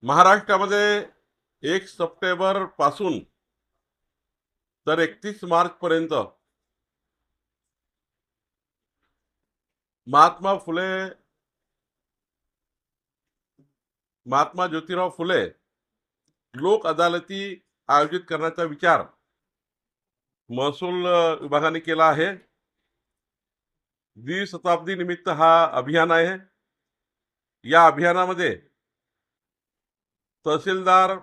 महाराष्ट्रामध्ये 1 सप्टेंबर पासून तर 31 मार्च पर्यंत महात्मा फुले महात्मा ज्योतिराव फुले लोक अदालती आयोजित करण्याचा विचार महसूल विभागाने केला आहे। द्विशताब्दी निमित्त हा अभियान आहे। या अभियानामध्ये तहसीलदार,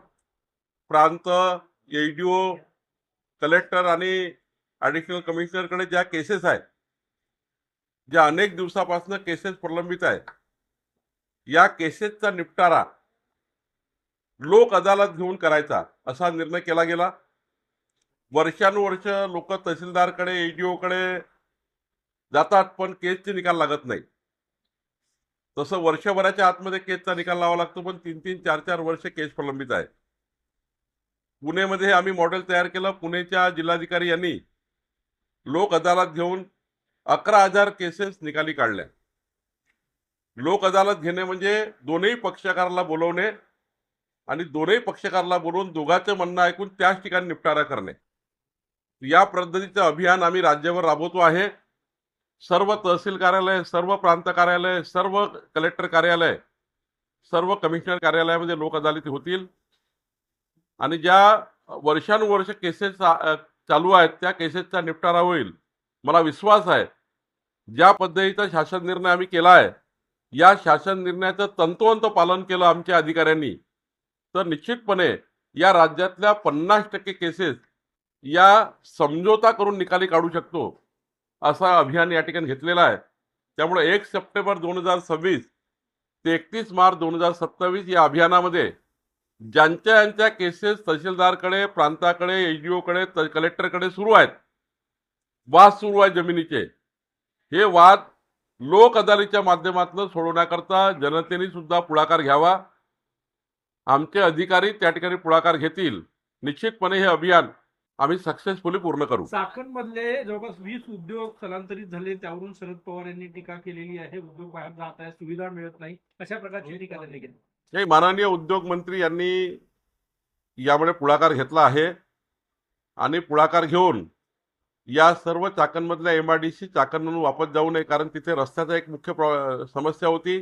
प्रांत, एडीओ, कलेक्टर आणि ॲडिशनल कमिशनरकडे ज्या केसेस आहेत, ज्या अनेक दिवसापासून केसेस प्रलंबित आहेत, या केसेसचा निपटारा लोक अदालत घेऊन करायचा असा निर्णय केला गेला। वर्षानुवर्ष लोक तहसीलदारकडे, एडीओकडे जातात, पण केसचे निकाल लागत नाही। तसं वर्षभराच्या आतमध्ये केसचा निकाल लावा लागतो, पण 3-3, 4-4 वर्ष केस प्रलंबित आहे। पुणेमध्ये आम्ही मॉडेल तयार केलं। पुणेच्या जिल्हाधिकारी यांनी लोक अदालत घेऊन 11,000 केसेस निकाली काढल्या। लोक अदालत घेणे म्हणजे दोन्ही पक्षकाराला बोलवणे आणि दोन्ही पक्षकाराला बोलवून दोघांचं म्हणणं ऐकून त्याच ठिकाणी निपटारा करणे। या पद्धतीचं अभियान आम्ही राज्यभर राबवतो आहे। सर्व तहसील कार्यालय, सर्व प्रांत कार्यालय, सर्व कलेक्टर कार्यालय, सर्व कमिशनर कार्यालयामध्ये लोक अदालती होतील आणि ज्या वर्षानुवर्ष केसेस चालू आहेत त्या केसेसचा निपटारा होईल। मला विश्वास आहे ज्या पद्धतीचा शासन निर्णय आम्ही केला आहे, या शासन निर्णयाचं तंतोतंत पालन केलं आमच्या अधिकाऱ्यांनी, तर निश्चितपणे या राज्यातल्या 50% केसेस या समझोता करून निकाली काढू शकतो असा अभियान या ठिकाणी घेतलेला आहे। त्यामुळे 1 सप्टेंबर 2026 ते 31 मार्च 2027 या अभियानामध्ये ज्यांच्या केसेस तहसीलदारकडे, प्रांताकडे, एडीओकडे, कलेक्टरकडे सुरू आहेत, वाद सुरू आहे जमिनीचे, हे वाद लोक अदालतीच्या माध्यमातून सोडवण्याकरता जनतेने सुद्धा पुढाकार घ्यावा। आमचे अधिकारी त्या ठिकाणी पुढाकार घेतील। निश्चितपणे हे अभियान आम्ही सक्सेसफुली पूर्ण करू। चाकणमधले जवळपास 20 उद्योग स्थलांतरित झाले, त्यावरून शरद पवार यांनी टीका केलेली आहे। उद्योग बाहेर जात आहेत, सुविधा मिळत नाही, अशा प्रकारची टीका त्यांनी केली। हे माननीय उद्योग मंत्री यांनी यामुळे पुढाकार घेतला आहे आणि पुढाकार घेऊन या सर्व चाकणमधल्या MIDC चाकण म्हणून वापस जाऊ नये, कारण तिथे रस्त्याचा एक मुख्य समस्या होती।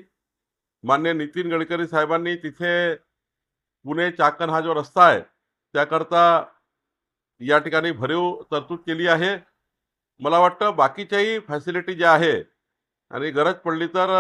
माननीय नितीन गडकरी साहेबांनी तिथे पुणे चाकण हा जो रस्ता आहे त्याकरता या ठिकाणी भरीव तरतूद केली आहे। मला वाटतं बाकीच्याही फॅसिलिटी ज्या आहे आणि गरज पडली तर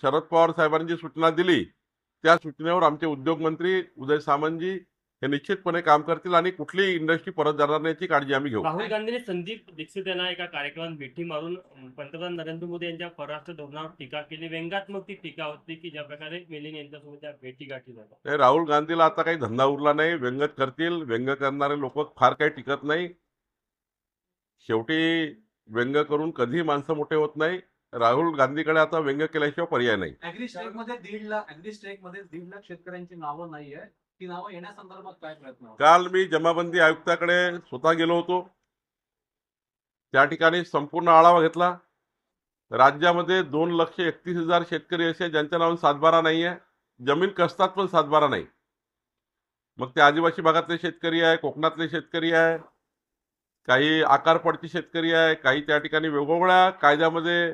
शरद पवार साहेबांनी जी सूचना दिली त्या सूचनेवर आमचे उद्योग मंत्री उदय सामंतजी हे निश्चितपणे काम करतील आणि कुठली इंडस्ट्री परत जाणार नाही याची काळजी आम्ही घेऊ। राहुल गांधींनी संदीप दीक्षित यांना एका कार्यक्रमात भेटी मारून पंतप्रधान नरेंद्र मोदी यांच्या परराष्ट्र धोरणावर टीका केली। व्यंगात्मक ती टीका होती की ज्या प्रकारे मेलिन यांच्यासोबत त्या भेटी गाठी झाल्या। राहुल गांधीला आता काही धंदा उरला नाही, व्यंगत करतील। व्यंग करणारे लोक फार काही टिकत नाही। शेवटी व्यंग करून कधी माणसं मोठे होत नाही। राहुल गांधीकडे आता व्यंग केल्याशिवाय पर्याय नाही। ऍग्री स्ट्राईकमध्ये 1.5 लाख शेतकऱ्यांची नावं नाहीये, ती नावं येण्यासंदर्भात काय प्रयत्न? काल मी जमाबंदी आयुक्ताकडे स्वतः गेलो होतो। त्या ठिकाणी संपूर्ण आढावा घेतला। राज्यामध्ये 2,31,000 शेतकरी असे ज्यांच्या नावावर 7/12 नाही आहे, जमीन कसतात पण 7/12 नाही। मग ते आदिवासी भागातले शेतकरी आहे, कोकणातले शेतकरी आहे, काही आकारपडची शेतकरी आहे, काही त्या ठिकाणी वेगवेगळ्या कायद्यामध्ये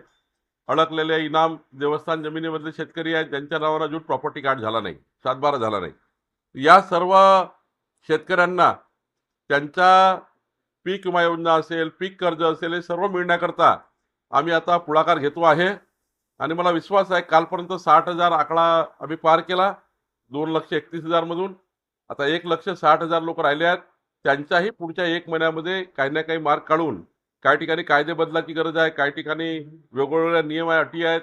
अडकलेले इनाम देवस्थान जमिनीमधले शेतकरी आहेत ज्यांच्या नावावर अजून प्रॉपर्टी कार्ड झाला नाही, 7/12 झाला नाही। या सर्व शेतकऱ्यांना त्यांचा पीक विमा योजना असेल, पीक कर्ज असेल, हे सर्व मिळण्याकरता आम्ही आता पुढाकार घेतो आहे आणि मला विश्वास आहे कालपर्यंत 60,000 आकडा आम्ही पार केला 2,31,000 मधून। आता 1,60,000 लोक राहिले आहेत। त्यांच्याही पुढच्या 1 महिन्यामध्ये काही ना काही मार्ग काढून, काही ठिकाणी कायदे बदलाची गरज आहे, काही ठिकाणी वेगवेगळ्या नियम आहे, अटी आहेत।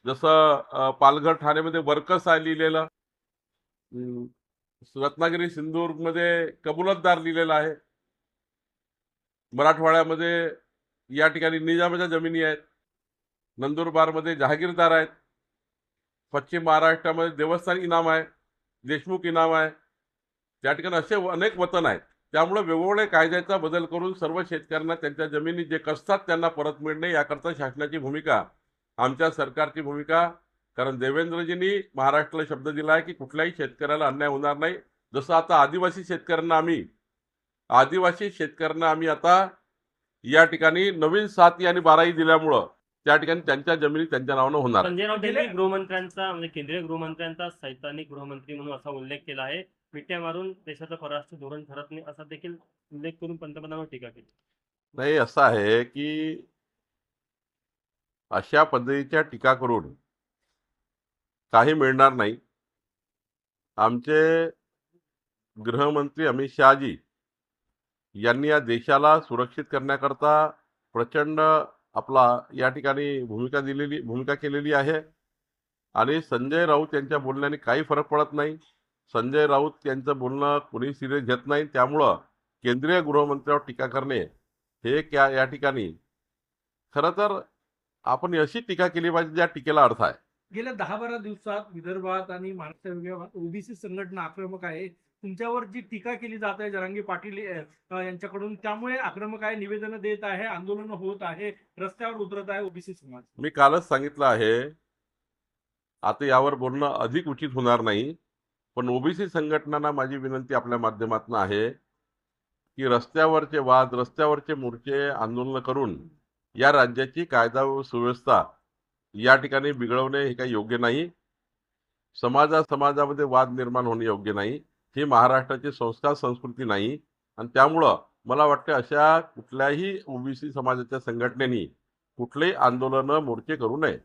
जसं पालघर ठाण्यामध्ये वर्कर्स आहे लिहिलेलं, रत्नागिरी सिंधुदुर्गमध्ये कबुलतदार लिहिलेला आहे, मराठवाड्यामध्ये या ठिकाणी निजामाच्या जमिनी आहेत, नंदुरबारमध्ये जहागीरदार आहेत, पश्चिम महाराष्ट्रामध्ये देवस्थान इनाम आहे, देशमुख इनाम आहे, त्या ठिकाणी असे अनेक वतन आहेत। त्यामुळे वेगवेगळे कायद्याचा बदल करून सर्व शेतकऱ्यांना त्यांच्या जमिनी जे कसतात त्यांना परत मिळणे याकरता शासनाची भूमिका, आमच्या सरकारची भूमिका कारण देवेंद्रजींनी महाराष्ट्राला शब्द दिला आहे की कुठल्याही शेतकऱ्याला अन्याय होणार नाही. जसं आता आदिवासी शेतकऱ्यांना आम्ही आता या ठिकाणी नवीन 7 आणि 12 दिल्यामुळं त्या ठिकाणी त्यांच्या जमिनी त्यांच्या नावानं होणार. संजय राऊत यांनी गृहमंत्र्यांचा म्हणजे केंद्रीय गृहमंत्र्यांचा सैद्धांतिक गृहमंत्री म्हणून असा उल्लेख केला आहे. मिठ्या मारून देशाचं परराष्ट्र धोरण ठरत नाही असा देखील उल्लेख करून पंतप्रधानांवर टीका केली. नाही, असं आहे की अशा पद्धतीच्या टीका करून काही मिळणार नाही. आमचे गृहमंत्री अमित शहाजी यांनी या देशाला सुरक्षित करण्याकरता प्रचंड आपला या ठिकाणी भूमिका केलेली आहे. आणि संजय राऊत यांच्या बोलण्याने काही फरक पडत नाही. संजय राऊत यांचं बोलणं कोणी सिरियस घेत नाही. त्यामुळं केंद्रीय गृहमंत्र्यावर टीका करणे हे या ठिकाणी खरं तर आपण अशी टीका केली पाहिजे ज्या टीकेला अर्थ आहे. गेल्या 10-12 दिवसात विदर्भात आणि महाराष्ट्र विभागात ओबीसी संघटना आक्रमक आहे. तुमच्यावर जी टीका केली जात आहे जरांगे पाटील यांच्याकडून, त्यामुळे आक्रमक आहे, निवेदनं देत आहे, आंदोलन होत आहे, रस्त्यावर उतरत आहे ओबीसी समाज. मी कालच सांगितलं आहे, आता यावर बोलणं अधिक उचित होणार नाही. पण ओबीसी संघटनांना माझी विनंती आपल्या माध्यमातून आहे की रस्त्यावरचे वाद, रस्त्यावरचे मोर्चे, आंदोलन करून या राज्याची कायदा व सुव्यवस्था या ठिकाणी बिघडवणे हे काही योग्य नाही. समाजामध्ये वाद निर्माण होणे योग्य नाही. ही महाराष्ट्राची संस्कार संस्कृती नाही. आणि त्यामुळं मला वाटतं अशा कुठल्याही ओबीसी समाजाच्या संघटनेनी कुठलेही आंदोलन, मोर्चे करू नये.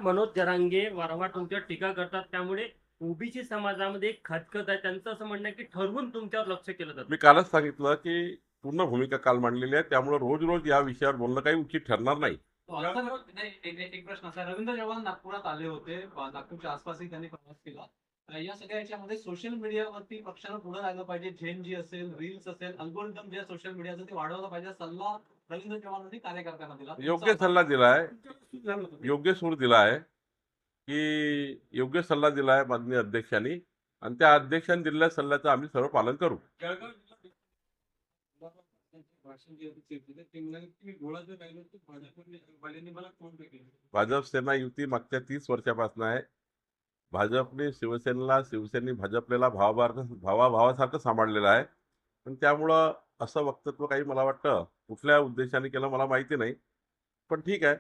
मनोज जरांगे वारंवार तुमच्यावर टीका करतात, त्यामुळे ओबीसी समाजामध्ये एक खचखच आहे. त्यांचं असं म्हणणं आहे की ठरवून तुमच्यावर लक्ष केलं जातं. मी कालच सांगितलं की पूर्ण भूमिका काल मांडलेली आहे. त्यामुळे रोज या विषयावर बोलणं काही उचित ठरणार नाही. एक प्रश्न असा आहे. रवींद्र चव्हाण नागपुरात आले होते, नागपूरच्या आसपासही त्यांनी प्रवास केला. या सगळ्या याच्यामध्ये सोशल मीडियावरती पक्षानं पुढे राहिलं पाहिजे. झेन जी असेल, रील्स असेल, अल्गोरिदम जे सोशल मीडियाचं ते वाढवलं पाहिजे, सल्ला रवींद्र चव्हाणांनी कार्यकर्त्यांना दिला. योग्य सल्ला दिलाय, योग्य सूर दिलाय की योग्य सल्ला दिलाय माननीय अध्यक्षांनी. आणि त्या अध्यक्षांनी दिलेल्या सल्ल्याचं आम्ही सर्व पालन करू. भाजप सेना युती मागच्या 30 वर्षापासून आहे. भाजपने शिवसेनेला, शिवसेनेने भाजपला भावासारखं सांभाळलेलं आहे. पण त्यामुळं असं वक्तव्य काही मला वाटतं कुठल्या उद्देशाने केलं मला माहिती नाही. पण ठीक आहे,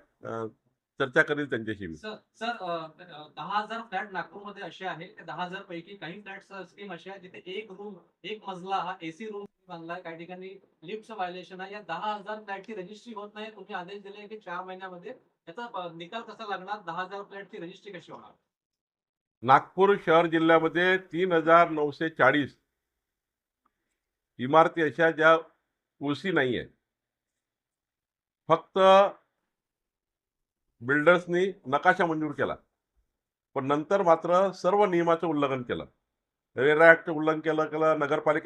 चर्चा करेल त्यांच्याशी मी. सर 10,000 फ्लॅट नागपूरमध्ये असे आहे. 10,000 पैकी काही फ्लॅट स्कीम अशी आहे जिथे एक मजला हा एसी रूम बांधलाय, काही ठिकाणी लिफ्टचं व्हायलेशन आहे. या 10,000 फ्लॅटची रजिस्ट्री होत नाही. तुम्ही आदेश दिले की 4 महिन्यामध्ये याचा निकाल कसा लागणार? 10,000 फ्लॅटची रजिस्ट्री कशी होणार? नागपूर शहर जिल्ह्यामध्ये 3,940 इमारती अशा ज्या ओसी नाही आहे. फक्त बिल्डर्सनी नकाशा मंजूर केला, पण नंतर मात्र सर्व नियमाचं उल्लंघन केलं. रेरा ऍक्टचं उल्लंघन केलं, नगरपालिका